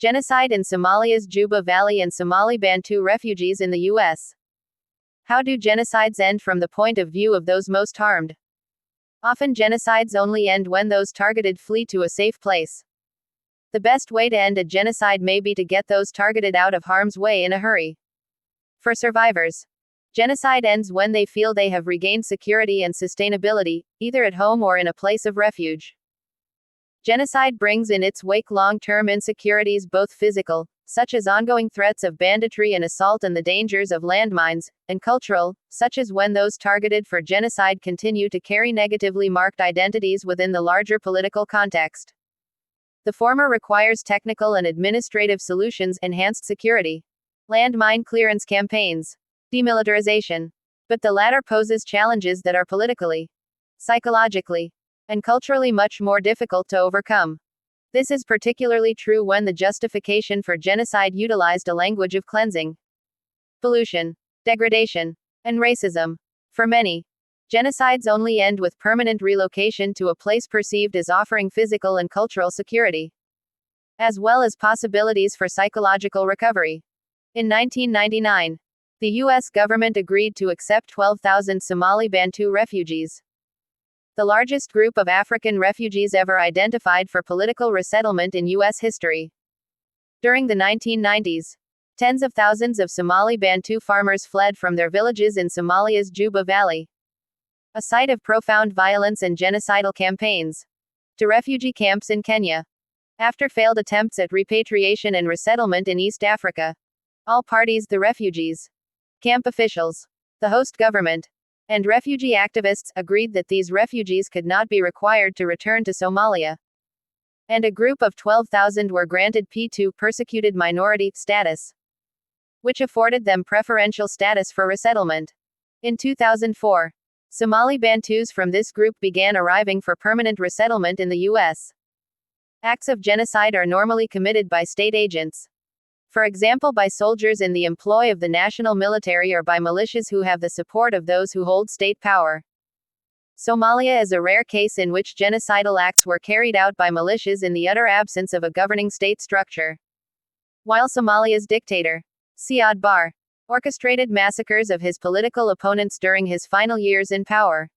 Genocide in Somalia's Juba Valley and Somali Bantu refugees in the U.S. How do genocides end from the point of view of those most harmed? Often genocides only end when those targeted flee to a safe place. The best way to end a genocide may be to get those targeted out of harm's way in a hurry. For survivors, genocide ends when they feel they have regained security and sustainability, either at home or in a place of refuge. Genocide brings in its wake long-term insecurities, both physical, such as ongoing threats of banditry and assault and the dangers of landmines, and cultural, such as when those targeted for genocide continue to carry negatively marked identities within the larger political context. The former requires technical and administrative solutions, enhanced security, landmine clearance campaigns, demilitarization. But the latter poses challenges that are politically, psychologically, and culturally much more difficult to overcome. This is particularly true when the justification for genocide utilized a language of cleansing, pollution, degradation, and racism. For many, genocides only end with permanent relocation to a place perceived as offering physical and cultural security, as well as possibilities for psychological recovery. In 1999, the U.S. government agreed to accept 12,000 Somali Bantu refugees, the largest group of African refugees ever identified for political resettlement in U.S. history. During the 1990s, tens of thousands of Somali Bantu farmers fled from their villages in Somalia's Juba Valley, a site of profound violence and genocidal campaigns, to refugee camps in Kenya. After failed attempts at repatriation and resettlement in East Africa, all parties, the refugees, camp officials, the host government, and refugee activists, agreed that these refugees could not be required to return to Somalia. And a group of 12,000 were granted P2 persecuted minority status, which afforded them preferential status for resettlement. In 2004, Somali Bantus from this group began arriving for permanent resettlement in the U.S. Acts of genocide are normally committed by state agents, for example by soldiers in the employ of the national military or by militias who have the support of those who hold state power. Somalia is a rare case in which genocidal acts were carried out by militias in the utter absence of a governing state structure. While Somalia's dictator, Siad Barre, orchestrated massacres of his political opponents during his final years in power.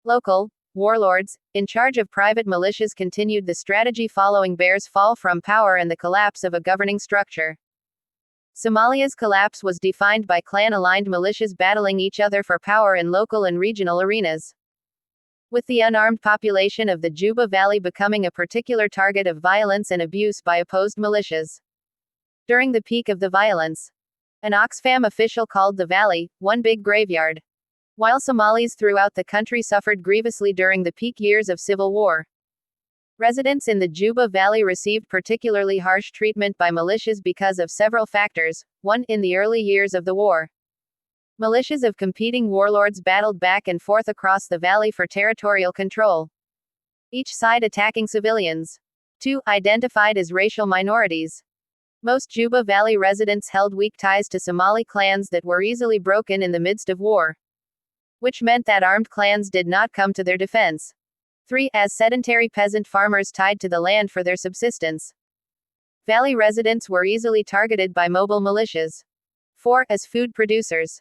Local warlords, in charge of private militias, continued the strategy following Barre's fall from power and the collapse of a governing structure. Somalia's collapse was defined by clan-aligned militias battling each other for power in local and regional arenas, with the unarmed population of the Juba Valley becoming a particular target of violence and abuse by opposed militias. During the peak of the violence, an Oxfam official called the valley, "one big graveyard." While Somalis throughout the country suffered grievously during the peak years of civil war, residents in the Juba Valley received particularly harsh treatment by militias because of several factors. 1. In the early years of the war, militias of competing warlords battled back and forth across the valley for territorial control, each side attacking civilians. 2. Identified as racial minorities, most Juba Valley residents held weak ties to Somali clans that were easily broken in the midst of war, which meant that armed clans did not come to their defense. 3. As sedentary peasant farmers tied to the land for their subsistence, valley residents were easily targeted by mobile militias. 4. As food producers,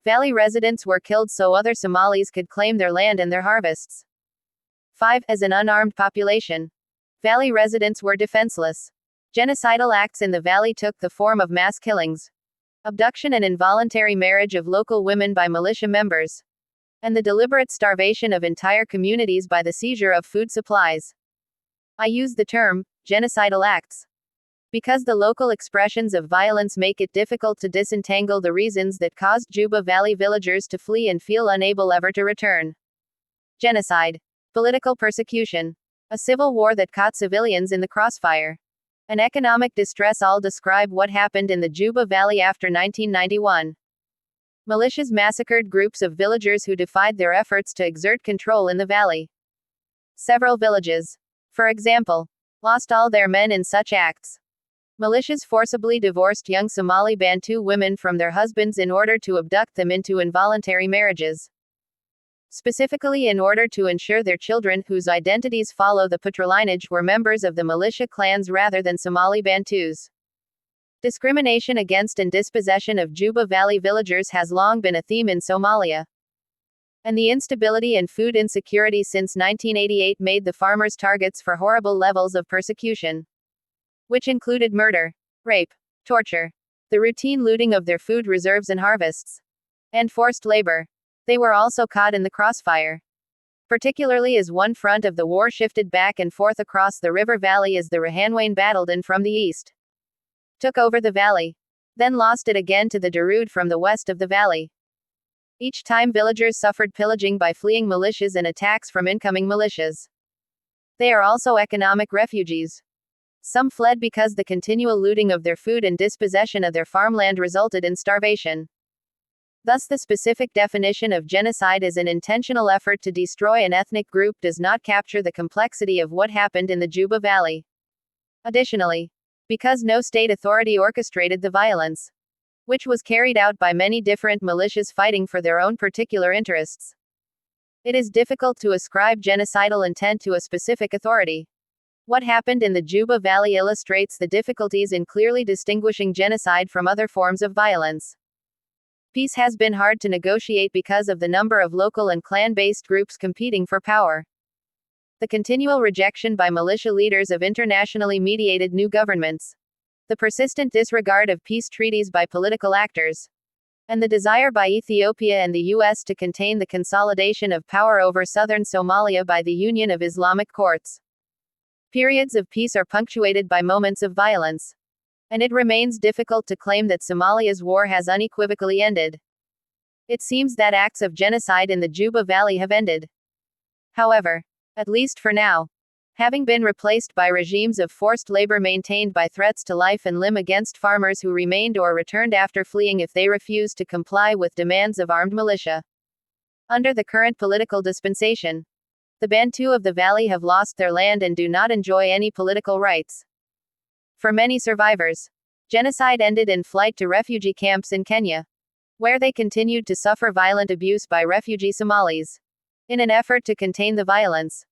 valley residents were killed so other Somalis could claim their land and their harvests. 5. As an unarmed population, valley residents were defenseless. Genocidal acts in the valley took the form of mass killings, abduction and involuntary marriage of local women by militia members, and the deliberate starvation of entire communities by the seizure of food supplies. I use the term genocidal acts because the local expressions of violence make it difficult to disentangle the reasons that caused Juba Valley villagers to flee and feel unable ever to return. Genocide, political persecution, a civil war that caught civilians in the crossfire, and economic distress all describe what happened in the Juba Valley after 1991. Militias massacred groups of villagers who defied their efforts to exert control in the valley. Several villages, for example, lost all their men in such acts. Militias forcibly divorced young Somali Bantu women from their husbands in order to abduct them into involuntary marriages. specifically in order to ensure their children, whose identities follow the patrilineage, were members of the militia clans rather than Somali Bantus. Discrimination against and dispossession of Juba Valley villagers has long been a theme in Somalia. And the instability and food insecurity since 1988 made the farmers targets for horrible levels of persecution, which included murder, rape, torture, the routine looting of their food reserves and harvests, and forced labor. They were also caught in the crossfire, particularly as one front of the war shifted back and forth across the river valley as the Rahanwain battled in from the east, took over the valley, then lost it again to the Darude from the west of the valley. Each time villagers suffered pillaging by fleeing militias and attacks from incoming militias. They are also economic refugees. Some fled because the continual looting of their food and dispossession of their farmland resulted in starvation. Thus, the specific definition of genocide as an intentional effort to destroy an ethnic group does not capture the complexity of what happened in the Juba Valley. Additionally, because no state authority orchestrated the violence, which was carried out by many different militias fighting for their own particular interests, it is difficult to ascribe genocidal intent to a specific authority. What happened in the Juba Valley illustrates the difficulties in clearly distinguishing genocide from other forms of violence. Peace has been hard to negotiate because of the number of local and clan-based groups competing for power. The continual rejection by militia leaders of internationally mediated new governments, the persistent disregard of peace treaties by political actors, and the desire by Ethiopia and the U.S. to contain the consolidation of power over southern Somalia by the Union of Islamic Courts. Periods of peace are punctuated by moments of violence, and it remains difficult to claim that Somalia's war has unequivocally ended. It seems that acts of genocide in the Juba Valley have ended, however, at least for now, having been replaced by regimes of forced labor maintained by threats to life and limb against farmers who remained or returned after fleeing if they refused to comply with demands of armed militia. Under the current political dispensation, the Bantu of the valley have lost their land and do not enjoy any political rights. For many survivors, genocide ended in flight to refugee camps in Kenya, where they continued to suffer violent abuse by refugee Somalis. In an effort to contain the violence,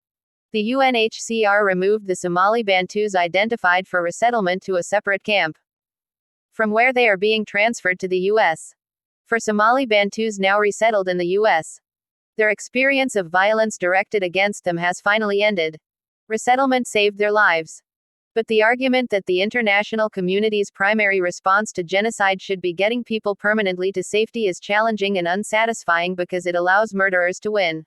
the UNHCR removed the Somali Bantus identified for resettlement to a separate camp, from where they are being transferred to the U.S. For Somali Bantus now resettled in the U.S., their experience of violence directed against them has finally ended. Resettlement saved their lives. But the argument that the international community's primary response to genocide should be getting people permanently to safety is challenging and unsatisfying because it allows murderers to win.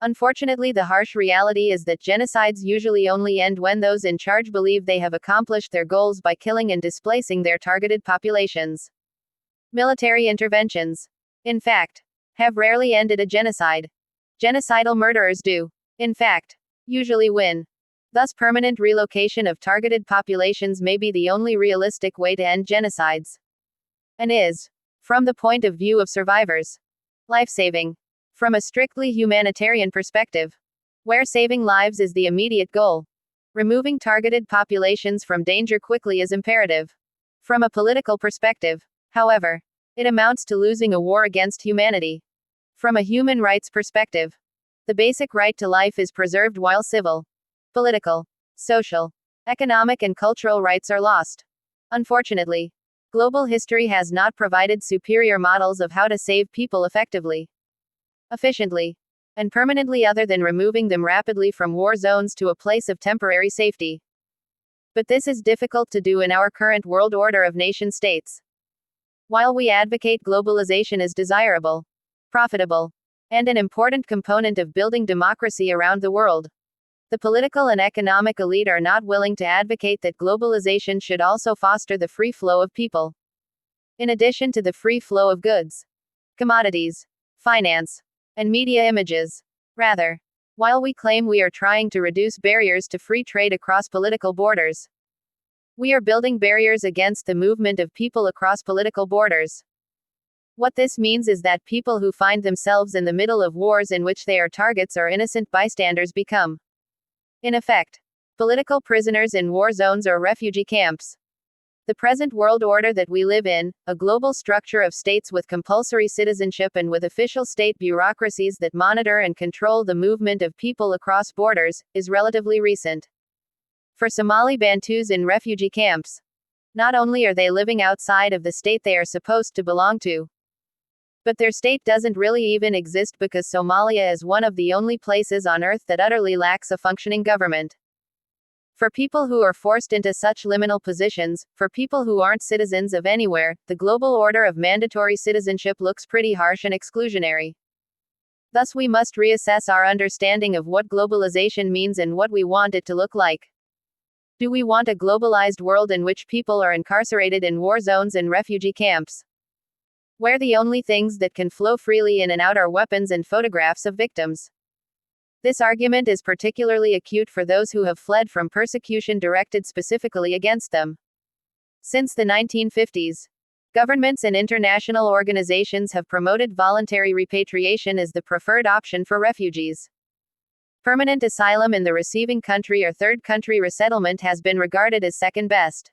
Unfortunately, the harsh reality is that genocides usually only end when those in charge believe they have accomplished their goals by killing and displacing their targeted populations. Military interventions, in fact, have rarely ended a genocide. Genocidal murderers do, in fact, usually win. Thus, permanent relocation of targeted populations may be the only realistic way to end genocides, and is, from the point of view of survivors, life-saving. From a strictly humanitarian perspective, where saving lives is the immediate goal, removing targeted populations from danger quickly is imperative. From a political perspective, however, it amounts to losing a war against humanity. From a human rights perspective, the basic right to life is preserved while civil, political, social, economic and cultural rights are lost. Unfortunately, global history has not provided superior models of how to save people effectively, efficiently, and permanently other than removing them rapidly from war zones to a place of temporary safety. But this is difficult to do in our current world order of nation states. While we advocate globalization as desirable, profitable, and an important component of building democracy around the world, the political and economic elite are not willing to advocate that globalization should also foster the free flow of people, in addition to the free flow of goods, commodities, finance, and media images. Rather, while we claim we are trying to reduce barriers to free trade across political borders, we are building barriers against the movement of people across political borders. What this means is that people who find themselves in the middle of wars in which they are targets or innocent bystanders become, in effect, political prisoners in war zones or refugee camps. The present world order that we live in, a global structure of states with compulsory citizenship and with official state bureaucracies that monitor and control the movement of people across borders, is relatively recent. For Somali Bantus in refugee camps, not only are they living outside of the state they are supposed to belong to, but their state doesn't really even exist because Somalia is one of the only places on earth that utterly lacks a functioning government. For people who are forced into such liminal positions, for people who aren't citizens of anywhere, the global order of mandatory citizenship looks pretty harsh and exclusionary. Thus, we must reassess our understanding of what globalization means and what we want it to look like. Do we want a globalized world in which people are incarcerated in war zones and refugee camps, where the only things that can flow freely in and out are weapons and photographs of victims? This argument is particularly acute for those who have fled from persecution directed specifically against them. Since the 1950s, governments and international organizations have promoted voluntary repatriation as the preferred option for refugees. Permanent asylum in the receiving country or third country resettlement has been regarded as second best.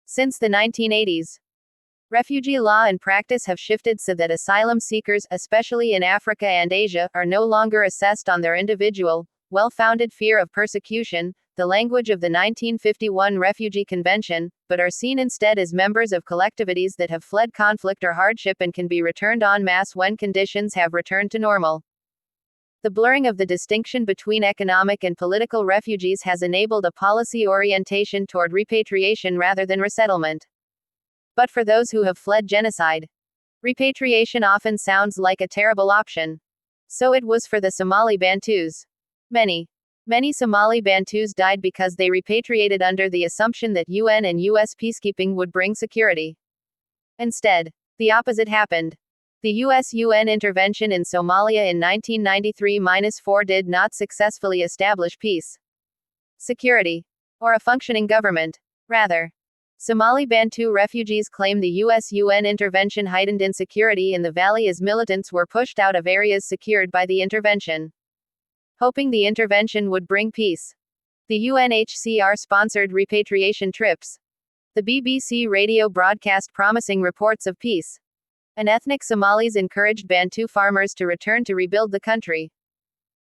Since the 1980s, refugee law and practice have shifted so that asylum seekers, especially in Africa and Asia, are no longer assessed on their individual, well-founded fear of persecution, the language of the 1951 Refugee Convention, but are seen instead as members of collectivities that have fled conflict or hardship and can be returned en masse when conditions have returned to normal. The blurring of the distinction between economic and political refugees has enabled a policy orientation toward repatriation rather than resettlement. But for those who have fled genocide, repatriation often sounds like a terrible option. So it was for the Somali Bantus. Many Somali Bantus died because they repatriated under the assumption that UN and US peacekeeping would bring security. Instead, the opposite happened. The US-UN intervention in Somalia in 1993-4 did not successfully establish peace, security, or a functioning government. Rather, Somali Bantu refugees claim the US-UN intervention heightened insecurity in the valley as militants were pushed out of areas secured by the intervention, hoping the intervention would bring peace. The UNHCR sponsored repatriation trips. The BBC radio broadcast promising reports of peace. And ethnic Somalis encouraged Bantu farmers to return to rebuild the country.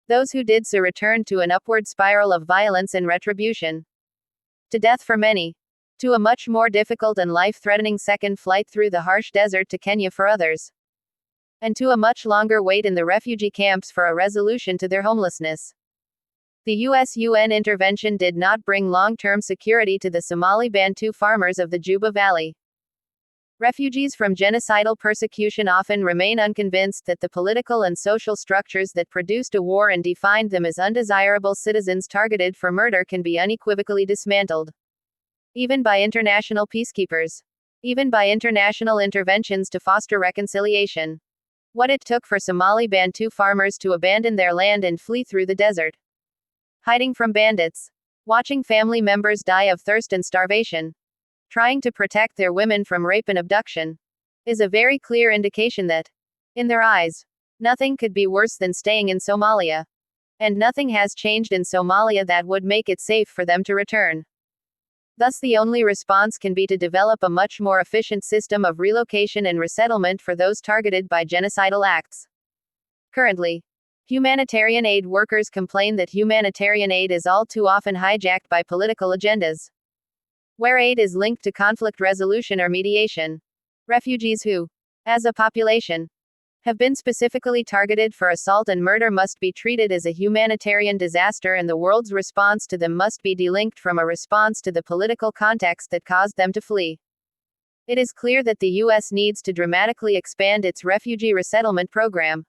Those who did so returned to an upward spiral of violence and retribution. To death for many. To a much more difficult and life-threatening second flight through the harsh desert to Kenya for others. And to a much longer wait in the refugee camps for a resolution to their homelessness. The US-UN intervention did not bring long-term security to the Somali Bantu farmers of the Juba Valley. Refugees from genocidal persecution often remain unconvinced that the political and social structures that produced a war and defined them as undesirable citizens targeted for murder can be unequivocally dismantled. Even by international peacekeepers. Even by international interventions to foster reconciliation. What it took for Somali Bantu farmers to abandon their land and flee through the desert. Hiding from bandits. Watching family members die of thirst and starvation. Trying to protect their women from rape and abduction. Is a very clear indication that, in their eyes, nothing could be worse than staying in Somalia. And nothing has changed in Somalia that would make it safe for them to return. Thus, the only response can be to develop a much more efficient system of relocation and resettlement for those targeted by genocidal acts. Currently, humanitarian aid workers complain that humanitarian aid is all too often hijacked by political agendas, where aid is linked to conflict resolution or mediation. Refugees who, as a population, have been specifically targeted for assault and murder must be treated as a humanitarian disaster, and the world's response to them must be delinked from a response to the political context that caused them to flee. It is clear that the US needs to dramatically expand its refugee resettlement program,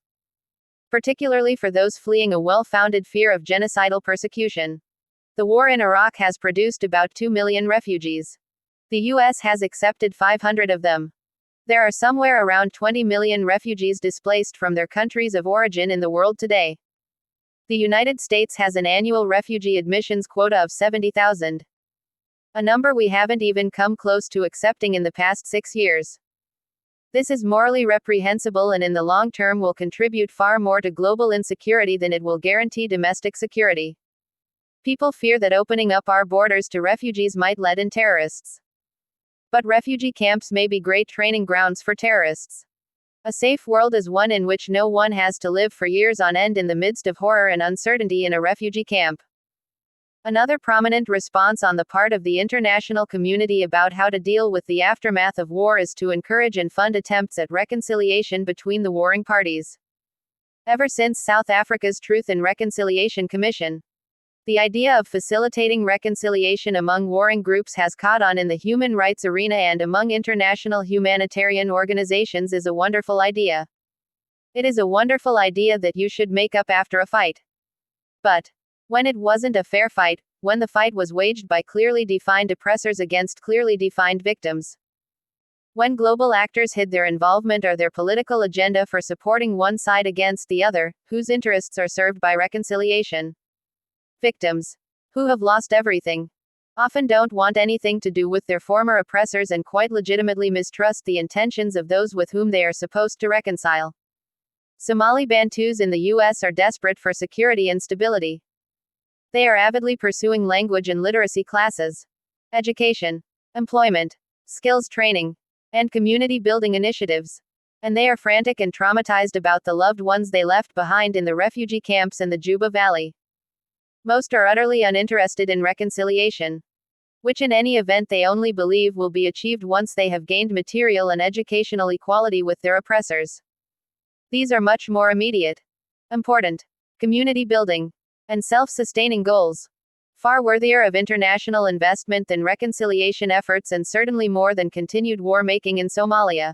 particularly for those fleeing a well-founded fear of genocidal persecution. The war in Iraq has produced about 2 million refugees. The US has accepted 500 of them. There are somewhere around 20 million refugees displaced from their countries of origin in the world today. The United States has an annual refugee admissions quota of 70,000. A number we haven't even come close to accepting in the past 6 years. This is morally reprehensible and in the long term will contribute far more to global insecurity than it will guarantee domestic security. People fear that opening up our borders to refugees might let in terrorists. But refugee camps may be great training grounds for terrorists. A safe world is one in which no one has to live for years on end in the midst of horror and uncertainty in a refugee camp. Another prominent response on the part of the international community about how to deal with the aftermath of war is to encourage and fund attempts at reconciliation between the warring parties. Ever since South Africa's Truth and Reconciliation Commission, the idea of facilitating reconciliation among warring groups has caught on in the human rights arena and among international humanitarian organizations is a wonderful idea. It is a wonderful idea that you should make up after a fight. But when it wasn't a fair fight, when the fight was waged by clearly defined oppressors against clearly defined victims, when global actors hid their involvement or their political agenda for supporting one side against the other, whose interests are served by reconciliation, victims, who have lost everything, often don't want anything to do with their former oppressors and quite legitimately mistrust the intentions of those with whom they are supposed to reconcile. Somali Bantus in the US are desperate for security and stability. They are avidly pursuing language and literacy classes, education, employment, skills training, and community building initiatives. And they are frantic and traumatized about the loved ones they left behind in the refugee camps in the Juba Valley. Most are utterly uninterested in reconciliation, which in any event they only believe will be achieved once they have gained material and educational equality with their oppressors. These are much more immediate, important, community building, and self-sustaining goals, far worthier of international investment than reconciliation efforts and certainly more than continued war making in Somalia.